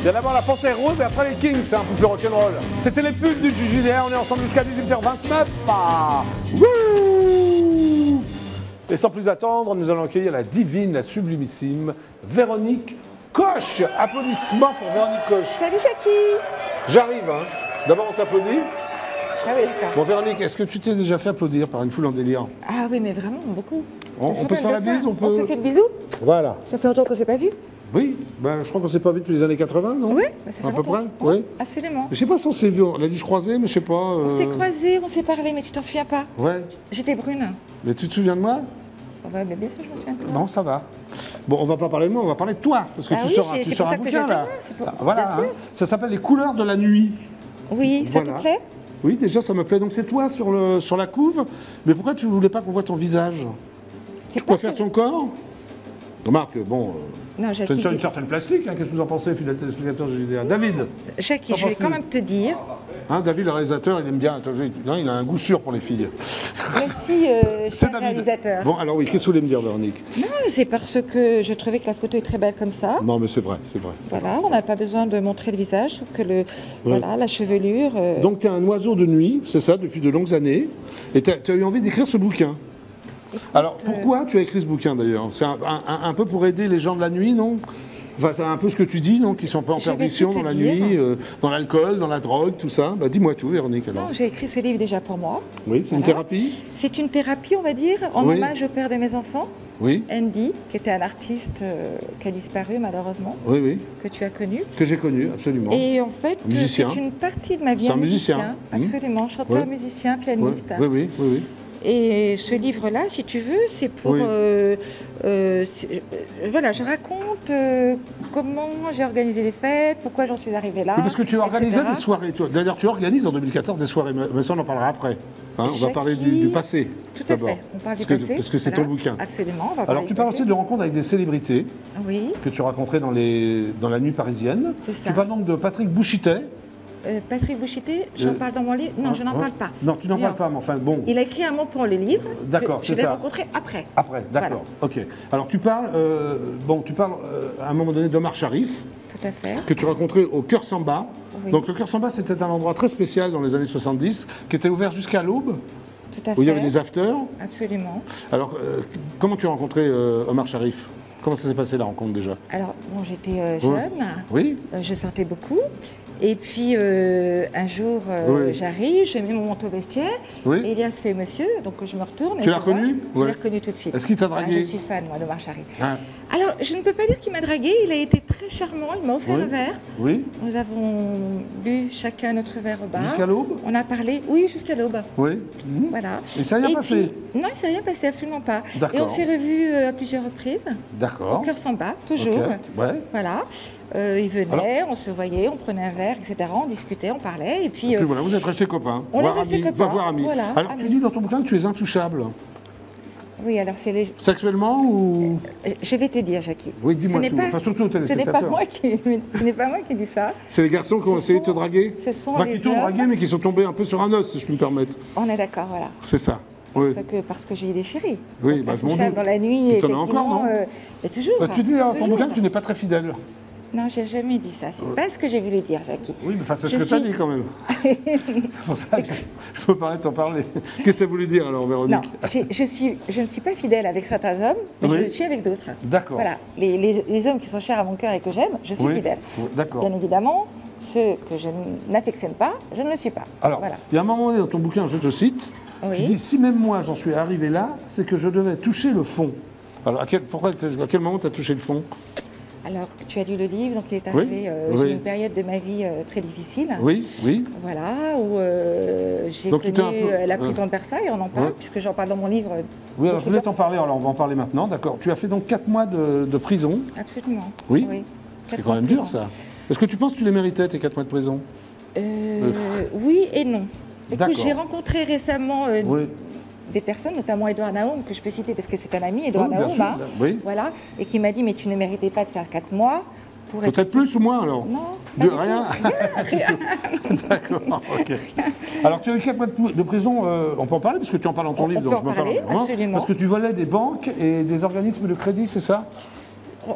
Il y a d'abord la Panthère Rose et après les Kings, c'est un peu plus rock'n'roll. C'était les pubs du JJDR, on est ensemble jusqu'à 18h29. Ah, wouh. Et sans plus attendre, nous allons accueillir la divine, la sublimissime Véronique Coche. Applaudissements pour Véronique Coche. Salut Jackie. J'arrive, hein. D'abord on t'applaudit. Ah oui, d'accord. Bon Véronique, est-ce que tu t'es déjà fait applaudir par une foule en délire? Ah oui, mais vraiment, beaucoup. On peut se faire la bise, On se fait le bisou? Voilà. Ça fait longtemps qu'on ne s'est pas vu? Oui, ben, je crois qu'on ne s'est pas vu depuis les années 80, non? Oui, bah, ça fait à peu longtemps. près, Oui. oui. Absolument. Je sais pas si on s'est vu, on a dû se croiser, mais je sais pas. On s'est croisés, on s'est parlé, mais tu t'en souviens pas? Ouais. J'étais brune. Mais tu te souviens de moi? Ouais, mais bien sûr, je me souviens de toi. Non, ça va. Bon, on va pas parler de moi, on va parler de toi, parce que Ah tu oui, sors c'est un pour ça que bouquin je là. t'aime, c'est pour- Voilà, bien sûr. ça s'appelle Les couleurs de la nuit. Oui, ça Voilà. te plaît? Oui, déjà ça me plaît. Donc c'est toi sur la couve, mais pourquoi tu voulais pas qu'on voit ton visage? C'est Tu pas préfères que- ton corps? Remarque, bon, Non, c'est Jackie, une certaine plastique, hein, qu'est-ce que vous en pensez, fidèle téléspectateur de JDR? David, Jackie, T'en je vais penses quand quoi même te dire, hein, David le réalisateur, il aime bien, non, il a un goût sûr pour les filles. merci, C'est cher David. réalisateur. Bon, alors oui, qu'est-ce que vous voulez me dire, Véronique? Non, c'est parce que je trouvais que la photo est très belle comme ça. Non, mais c'est vrai, c'est vrai. c'est Voilà, on n'a pas besoin de montrer le visage, je trouve que voilà, la chevelure. Donc tu es un oiseau de nuit, c'est ça, depuis de longues années, et tu as eu envie d'écrire ce bouquin. Alors pourquoi tu as écrit ce bouquin d'ailleurs? C'est un peu pour aider les gens de la nuit, non? Enfin, c'est un peu ce que tu dis, non? Qui sont un peu en Je vais perdition tout dans te la dire. nuit, dans l'alcool, dans la drogue, tout ça. Bah, dis-moi tout, Véronique, alors. Non, j'ai écrit ce livre déjà pour moi. Oui, c'est une Voilà. thérapie? C'est une thérapie, on va dire, en Oui. hommage au père de mes enfants, Oui, Andy, qui était un artiste qui a disparu malheureusement, oui, oui. que tu as connu. Que j'ai connu, absolument. Et en fait, Musicien. c'est une partie de ma vie. C'est un musicien. Absolument, chanteur, Ouais. musicien, Oui, pianiste. oui, oui, oui, oui. Et ce livre-là, si tu veux, c'est pour... Oui. voilà, je raconte comment j'ai organisé les fêtes, pourquoi j'en suis arrivée là. Oui, parce que tu organisais etc. des soirées. D'ailleurs, tu organises en 2014 des soirées, mais ça, on en parlera après. Hein, on va parler Jackie, du passé, Tout à d'abord. fait, on parle du Parce que- passé. parce que c'est voilà. ton bouquin. Absolument, on va parler Alors, du tu parles passé. aussi de rencontres avec des célébrités Oui, que tu rencontrais dans la nuit parisienne. c'est ça. Tu parles donc de Patrick Bouchitet. Patrick Bouchité, j'en parle dans mon livre. Non, je n'en Hein, parle pas. Non, tu n'en parles Nuance. pas, mais enfin, bon. Il a écrit un mot pour le livre. D'accord, Je c'est l'ai ça. rencontré après. Après, d'accord, ok. Alors, tu parles, à un moment donné d'Omar Sharif, Tout à fait. que tu rencontrais au Cœur Samba. Oui. Donc, le Cœur Samba, c'était un endroit très spécial dans les années 70, qui était ouvert jusqu'à l'aube, Tout à où il y fait. avait des afters. Absolument. Alors, comment tu as rencontré Omar Sharif? Comment ça s'est passé la rencontre déjà? Alors, bon, j'étais jeune, Oui, je sortais beaucoup. Et puis, un jour, Oui. j'arrive, je mets mon manteau vestiaire, et oui. il y a ce monsieur, donc je me retourne. et Tu l'as je vois- reconnu? Je Ouais. l'ai reconnu tout de suite. Est-ce qu'il t'a Ah, dragué? je suis fan, moi, de Marchari. Hein? Alors, je ne peux pas dire qu'il m'a dragué, il a été très charmant, il m'a offert Oui. un verre. Oui, Nous avons bu chacun notre verre au bar. jusqu'à l'aube? On a parlé, oui, jusqu'à l'aube. Oui. Mhm. Voilà. Et ça n'a rien Et passé? puis- non, il ne s'est rien passé, absolument pas. Et D'accord. on s'est revus à plusieurs reprises, au D'accord. cœur sans bas, toujours. Ok. Ouais. Voilà. Il venait, on se voyait, on prenait un verre, etc. On discutait, on parlait. Et puis, Et puis voilà, vous êtes restés copains. on est Voire restés amis. copains, Va voir amis. voilà, Alors, tu amis. dis dans ton bouquin que tu es intouchable. oui, alors c'est les... Sexuellement ou. Je vais te dire, Jackie. Oui, dis-moi Ce n'est tout. pas- Enfin, surtout aux Ce n'est pas téléspectateurs. moi ce n'est pas moi qui dis ça. C'est les garçons qui ont Ce essayé de te sont- draguer? Ce sont Enfin, les qui t'ont hommes. dragué, mais qui sont tombés un peu sur un os, si je peux me permettre. On est d'accord, voilà. C'est ça. Oui. Parce que j'ai des chéris. Oui, Donc, bah, je m'en intouchable doute. dans la nuit. Et t'en as encore, effectivement, non mais toujours. Bah, tu dis dans ton toujours. bouquin que tu n'es pas très fidèle. Non, j'ai jamais dit ça. C'est pas ce que j'ai voulu dire, Jackie. Oui, mais enfin, c'est ce Je que tu as suis- dit quand même. C'est pour ça que je peux parler de t'en parler. Qu'est-ce que ça voulait dire alors, Non, Véronique? je ne suis pas fidèle avec certains hommes, mais Oui. je le suis avec d'autres. D'accord. Voilà, les hommes qui sont chers à mon cœur et que j'aime, je suis Oui. fidèle. Oui, d'accord. Bien évidemment, ceux que je n'affectionne pas, je ne le suis pas. Alors, voilà. il y a un moment donné dans ton bouquin, je te cite, Oui. tu dis si même moi j'en suis arrivé là, c'est que je devais toucher le fond. Alors, à quel moment tu as touché le fond? Alors, tu as lu le livre, donc il est Oui, arrivé, oui. j'ai eu une période de ma vie très difficile. Oui, oui. Voilà, où j'ai Donc, tu connu t'es un peu- la prison de Versailles, on en parle, Ouais. puisque j'en parle dans mon livre. Oui, alors je voulais beaucoup t'en parler, alors on va en parler maintenant, d'accord. Tu as fait donc 4 mois de prison, de- Absolument. Oui. Quatre c'est quand mois même de dur prison. ça. Est-ce que tu penses que tu les méritais tes 4 mois de prison? Oui et non. Écoute, D'accord. j'ai rencontré récemment Oui. des personnes, notamment Édouard Naum, que je peux citer parce que c'est un ami, Édouard Oui, bien Naum, sûr, hein, oui. voilà, et qui m'a dit mais tu ne méritais pas de faire 4 mois pour être... Peut-être plus ou moins alors? Non, De pas du rien. tout. D'accord, ok. Alors tu as eu 4 mois de prison, on peut en parler parce que tu en parles dans ton On livre, peut donc en je m'en parle parler, vraiment. absolument. Parce que tu volais des banques et des organismes de crédit, c'est ça?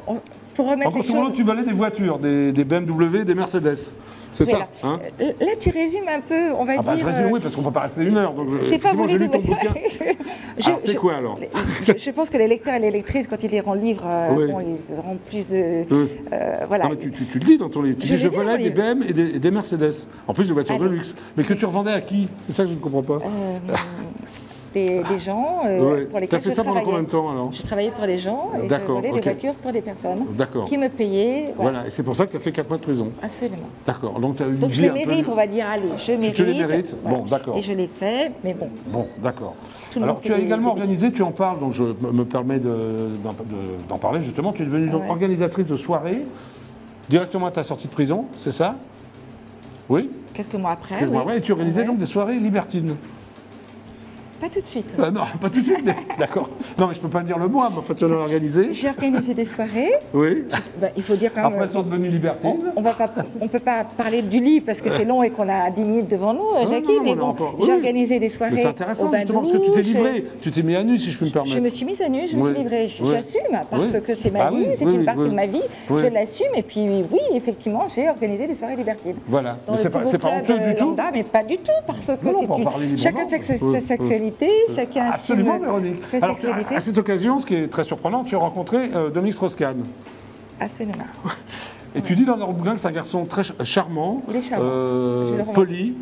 On- pour remettre En les grosso modo, choses. tu volais des voitures, des BMW, des Mercedes. C'est Voilà. ça, hein? Là, tu résumes un peu, on va Ah bah, je dire. résume, oui, parce qu'on ne peut pas rester une heure. Donc C'est pas effectivement, voler j'ai des lu ton voitures. bouquin. Alors, c'est quoi alors? Je pense que les lecteurs et les lectrices, quand ils liront le livre, Oui. bon, ils auront plus. Non, Voilà. mais tu le dis dans ton livre. Tu dis, Je je l'ai dit dans volais mon des livre. BM et des Mercedes. En plus, des voitures de Allez. luxe. Mais que tu revendais à qui? C'est ça que je ne comprends pas. Des gens Ouais. pour Tu lesquels as fait je ça pendant travaillais. combien de temps alors? Je travaillais pour des gens et je D'accord, volais ok. des voitures pour des personnes D'accord. qui me payaient. Voilà, et c'est pour ça que tu as fait 4 mois de prison. Absolument. D'accord, donc tu as eu une Donc je vie le un peu... mérite, on va dire, allez, je mérite. te les mérites. Bon, d'accord. Et je l'ai fait, mais bon. Bon, d'accord. Tout le Alors monde tu as fait également des- organisé, tu en parles, donc je me permets d'en parler justement, tu es devenue donc Ouais. organisatrice de soirées directement à ta sortie de prison, c'est ça? Oui? Quelques mois après. Quelques mois oui. après, et tu organisais Ouais. donc des soirées libertines. Pas tout de suite. Non, pas tout de suite, mais d'accord. Non, mais je peux pas dire le mois, mais enfin tu l'as organisé. J'ai organisé des soirées. Oui. Ben, il faut dire quand même. Après, elles sont devenues libertines. On peut pas parler du livre parce que c'est long et qu'on a 10 minutes devant nous, Jackie, non, mais on a bon, encore- j'ai oui. organisé des Mais soirées c'est au intéressant bain justement parce que tu t'es douche. livré, tu t'es mis à nu si je peux me permettre. Je me suis mise à nu, je me Oui. suis livrée. Oui. J'assume parce Oui. que c'est ma Bah vie, oui, c'est oui, une oui, partie oui. de ma vie. Oui. Je l'assume et puis oui, effectivement, j'ai organisé des soirées libertines. Voilà, Dans mais le c'est plus pas, beau c'est pas club, honteux du tout. lambda, mais pas du tout, parce que Non, on c'est peut en parler librement. chacun sa sexualité, chacun assume Absolument, Véronique. sa Alors, sexualité. à cette occasion, ce qui est très surprenant, tu as rencontré Dominique Strauss-Kahn. Absolument. Et tu dis dans leur bouquin que c'est un garçon très charmant, Il est charmant. Je le remarque. poli,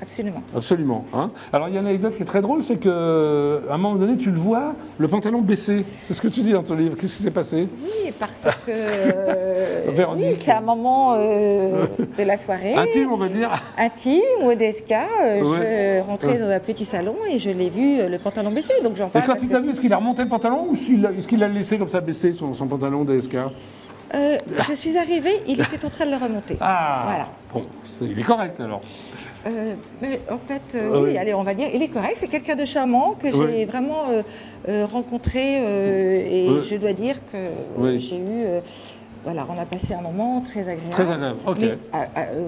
Absolument. absolument. Hein. Alors il y a une anecdote qui est très drôle, c'est qu'à un moment donné, tu le vois, le pantalon baissé. C'est ce que tu dis dans ton livre. Qu'est-ce qui s'est passé? Oui, parce que Véronique. oui, c'est un moment de la soirée. Intime, on va dire. Intime, ou DSK, Ouais. je rentrais dans un petit salon et je l'ai vu le pantalon baissé, donc j'en Et parle. quand parce il que- t'a vu, est-ce qu'il a remonté le pantalon ou est-ce qu'il a laissé comme ça baisser son pantalon DSK? Je suis arrivée, il était en train de le remonter. Ah, Voilà. bon, il est correct alors. Mais en fait, Oui. oui, allez, on va dire, il est correct, c'est quelqu'un de charmant que Oui. j'ai vraiment rencontré et Oui. je dois dire que Oui. j'ai eu, voilà, on a passé un moment très agréable. Très agréable, ok. Mais,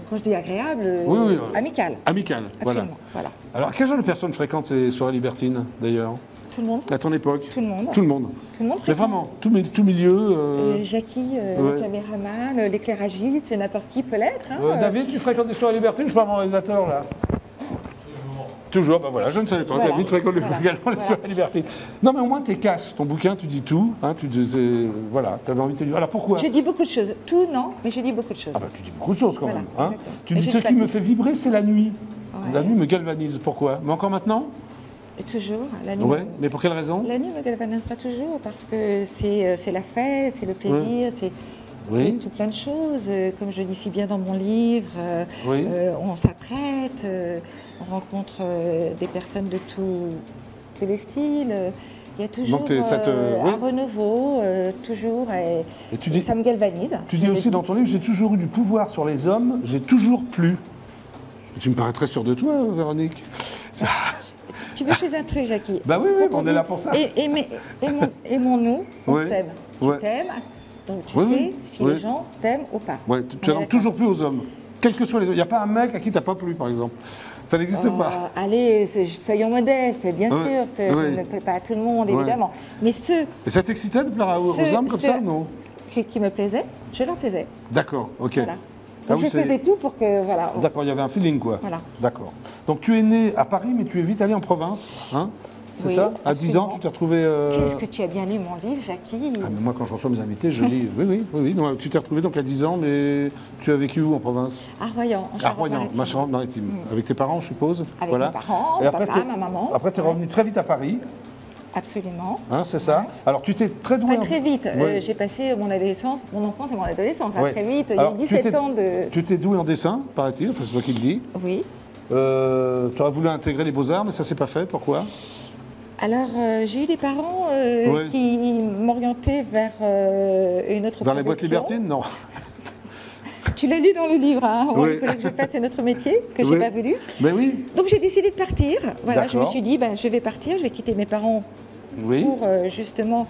quand je dis agréable, Oui, oui, amical. Amical, voilà. Absolument, voilà. Alors, quel genre de personnes fréquentent ces soirées libertines, d'ailleurs, Tout le monde, à ton époque? tout le monde, Tout le monde. tout le monde. Mais fréquente. vraiment, tout milieu. Jackie, ouais. le caméraman, l'éclairagiste, n'importe qui peut l'être. Hein, David, tu fréquentes des soirées libertines? Je parle mon réalisateur, là. Toujours, ben voilà, je ne savais pas. Voilà. David fréquente Voilà. également les Voilà. soirées libertines. Non, mais au moins, t'es cash. Ton bouquin, tu dis tout. Hein, voilà, tu avais envie de te dire. Alors, pourquoi? Je dis beaucoup de choses. Tout, non, mais je dis beaucoup de choses. Ah bah, tu dis beaucoup de choses quand Voilà, même. Hein. exactement. Tu Mais dis j'ai ce pas qui me dit. fait vibrer, c'est la nuit. Ouais. La nuit me galvanise. Pourquoi? Mais encore maintenant? Et toujours, la nuit. Ouais. Mais pour quelle raison? La nuit me galvanisera toujours parce que c'est la fête, c'est le plaisir, Oui. c'est tout plein de choses. Comme je dis si bien dans mon livre, Oui. on s'apprête, on rencontre des personnes de tous les styles. Il y a toujours Donc, oui. un renouveau, toujours, Et tu et dis, ça me galvanise. tu dis aussi dans ton livre, j'ai toujours eu du pouvoir sur les hommes, j'ai toujours plu. Et tu me parais très sûre de toi, Véronique. Tu veux chez un truc, Jackie? Bah oui, oui, Quand on est dit là pour ça. Aimons-nous, on Ouais, s'aime. ouais. Tu t'aimes, donc tu Oui, sais oui, si oui. les gens t'aiment ou pas. Ouais, tu as toujours plu aux hommes. Quels que soient les hommes. Il n'y a pas un mec à qui tu n'as pas plu, par exemple. Ça n'existe pas. Allez, soyons modestes, bien Ouais, sûr que ouais. je ne plais pas à tout le monde, Ouais. évidemment. Mais ceux Et ça t'excitait de plaire aux hommes comme ça, non? qui me plaisaient, je leur plaisais. D'accord, ok. Voilà. Ah Donc oui, je faisais tout pour que, voilà. D'accord, il y avait un feeling, quoi. Voilà. D'accord. Donc tu es né à Paris, mais tu es vite allé en province, hein? C'est Oui, ça? À 10 ans, absolument. tu t'es retrouvé... Qu'est-ce que tu as bien lu mon livre, Jackie? Ah, mais moi, quand je reçois mes invités, je lis... Oui. Non, tu t'es retrouvé donc à 10 ans, mais tu as vécu où en province? À Royan, en À Royan, Charente-Maritime. ma Charente-Maritime. Avec tes parents, je suppose? Avec mes parents, Et après, papa, t'es- ma maman. Après, tu es Ouais. revenu très vite à Paris, Absolument. hein, c'est ça? Alors, tu t'es très doué... Pas très vite. Ouais. J'ai passé mon adolescence, mon enfance et mon adolescence. Ouais. Très vite, Alors, il y tu a 17 t'es- ans de... Tu t'es doué en dessin, paraît-il, enfin, c'est toi qui le dis. Oui. Tu aurais voulu intégrer les Beaux-Arts, mais ça s'est pas fait. Pourquoi? Alors, j'ai eu des parents Ouais. qui m'orientaient vers une autre Vers les boîtes profession. libertines? Non. Tu l'as lu dans le livre, hein. Oui. Il fallait que je fasse un autre métier que Oui. j'ai pas voulu. Mais oui. Donc j'ai décidé de partir. Voilà, je me D'accord. suis dit, ben, je vais partir, je vais quitter mes parents Oui. pour justement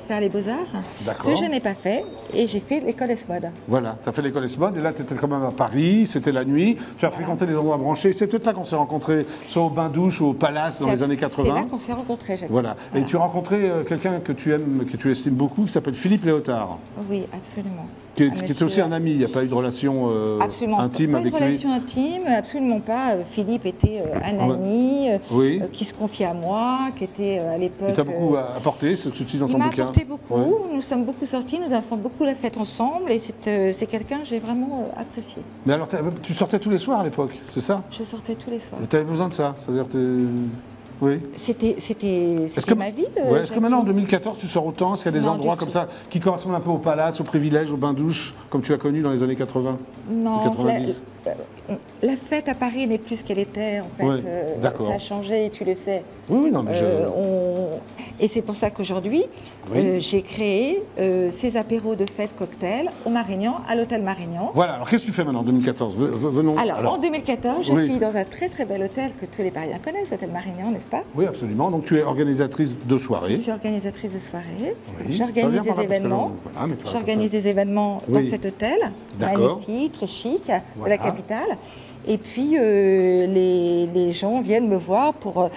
faire les beaux-arts, D'accord. que je n'ai pas fait, et j'ai fait l'école ESMOD. Voilà, tu as fait l'école ESMOD et là tu étais quand même à Paris, c'était la nuit, tu as fréquenté des endroits branchés. C'est peut-être là qu'on s'est rencontrés, soit au bain-douche ou au Palace dans les années C'est là 80. qu'on s'est rencontrés, Jackie. Voilà. Et tu as rencontré quelqu'un que tu aimes, que tu estimes beaucoup, qui s'appelle Philippe Léotard, Oui, absolument. qui Un était monsieur- aussi un ami. Il n'y a pas eu de relation Absolument intime pas avec de lui. relation intime, absolument pas. Philippe était un Ouais. ami Oui. qui se confiait à moi, qui était à l'époque. Il t'a beaucoup apporté, ce que tu dis dans il ton m'a bouquin. apporté beaucoup. Ouais. Nous sommes beaucoup sortis, nous avons fait beaucoup la fête ensemble, et c'est quelqu'un que j'ai vraiment apprécié. Mais alors, tu sortais tous les soirs à l'époque, c'est ça? Je sortais tous les soirs. Tu avais besoin de ça, c'est-à-dire oui. C'était Est-ce que, ma vie. ouais, est-ce que maintenant en Jackie. 2014 tu sors autant? Est-ce qu'il y a des Non, endroits du comme tout. ça qui correspondent un peu au palace, au privilège, au bain-douche, comme tu as connu dans les années 80 Non, 90. la fête à Paris n'est plus ce qu'elle était en fait. Ouais, d'accord. Ça a changé, tu le sais. Oui, oui, non, mais Et c'est pour ça qu'aujourd'hui, Oui. j'ai créé ces apéros de fête cocktail au Marignan, à l'hôtel Marignan. Voilà, alors qu'est-ce que tu fais maintenant en 2014? Venons. Alors, en 2014, je Oui. suis dans un très très bel hôtel que tous les Parisiens connaissent, l'hôtel Marignan, n'est-ce pas? Oui, absolument. Donc tu es organisatrice de Je soirée. suis organisatrice de soirée, Oui. j'organise Ça vient par là, des parce que là, événements. voilà, mais tu vas J'organise faire des événements Oui. dans cet hôtel, D'accord. magnifique, très chic, de Voilà. la capitale. Et puis, les gens viennent me voir pour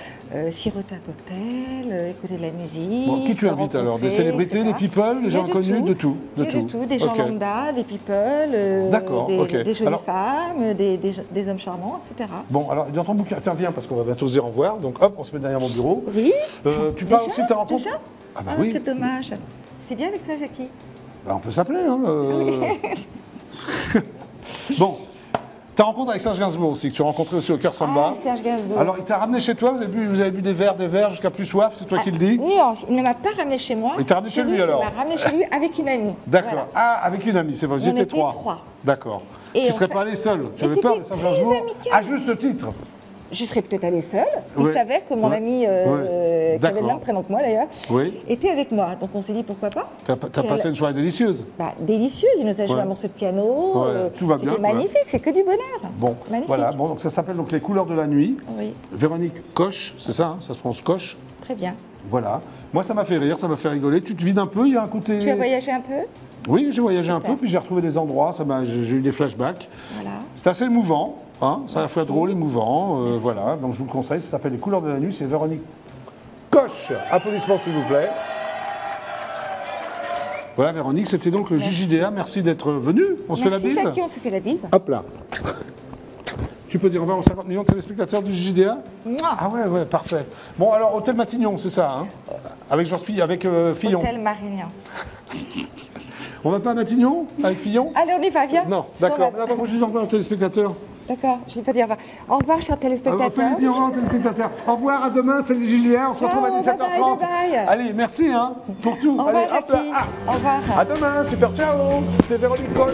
siroter un cocktail, écouter de la musique. ça. Bon, qui tu me invites alors? Des rencontrer, célébrités, etc. des people, des Il y a gens connus, de tout? Il y a de tout, des gens Ok. lambda, des people, D'accord, des, ok. des jolies Alors- femmes, des hommes charmants, etc. Bon, alors dans ton bouquin, tiens, viens parce qu'on va bientôt se dire au revoir. Donc hop, on se met derrière mon bureau. Oui. Tu parles Déjà aussi de ta rencontre? Déjà Ah bah Ah, oui. c'est dommage. C'est bien avec toi, Jackie. Bah, on peut s'appeler. Hein, Bon, ta rencontre avec Serge Gainsbourg aussi, que tu as rencontré aussi au Cœur Samba. Ah, Serge Gainsbourg. Alors, il t'a ramené chez toi, vous avez bu des verres jusqu'à plus soif, c'est toi qui le dis? Nuance, il ne m'a pas ramené chez moi. Il t'a ramené chez lui, lui, alors? Il m'a ramené chez lui avec une amie. D'accord. Voilà. Ah, avec une amie, c'est vrai, vous On étiez était trois. trois. D'accord. Et Tu ne on serais fait- pas allé seul. Tu Et avais peur de c'était Serge très Gainsbourg? amical. À juste titre. Je serais peut-être allée seule. Il Ouais. savait que mon Ouais. ami, Ouais. qui avait le D'accord. même prénom que moi d'ailleurs, Oui. était avec moi. Donc on s'est dit pourquoi pas. T'as Et passé elle- une soirée délicieuse. Bah, délicieuse, il nous a joué Ouais. un morceau de piano. Ouais, tout va bien, C'était quoi. magnifique, c'est que du bonheur. Bon, Magnifique. voilà. Bon, donc ça s'appelle donc Les couleurs de la nuit. Oui, Véronique Coche, c'est ça, hein, ça se prononce Coche. très bien. Voilà. Moi, ça m'a fait rire, ça m'a fait rigoler. Tu te vides un peu, il y a un côté. Tu as voyagé un peu? Oui, j'ai voyagé un Super. peu, puis j'ai retrouvé des endroits, j'ai eu des flashbacks. Voilà. C'est assez émouvant, hein, c'est à la fois Merci. drôle, émouvant, voilà. Donc je vous le conseille, ça s'appelle Les couleurs de la nuit, c'est Véronique Coche. Applaudissements s'il vous plaît. Voilà Véronique, c'était donc le JJDA, merci d'être venu. On se fait la Merci, bise? Jackie, on se fait la bise. Hop là. Tu peux dire au revoir aux 50 millions de téléspectateurs du JJDA? Mouah. Ah ouais, parfait. Bon alors, Hôtel Matignon, c'est ça, hein, avec Fillon. Hôtel Marignan. On va pas à Matignon avec Fillon? Allez, on y va, viens. Non, d'accord. On va- Attends, faut juste au revoir aux téléspectateurs. D'accord, je vais pas dire au revoir. Au revoir, chers téléspectateurs. Philippe, au revoir aux téléspectateurs. Au revoir, à demain, c'est le JJDA, on se retrouve à Ciao, 17h30. bye bye, bye bye. Allez, merci hein, pour tout. Au Allez, revoir, hop là. Jackie. Au revoir. À demain, super, ciao. C'est Véronique Coche.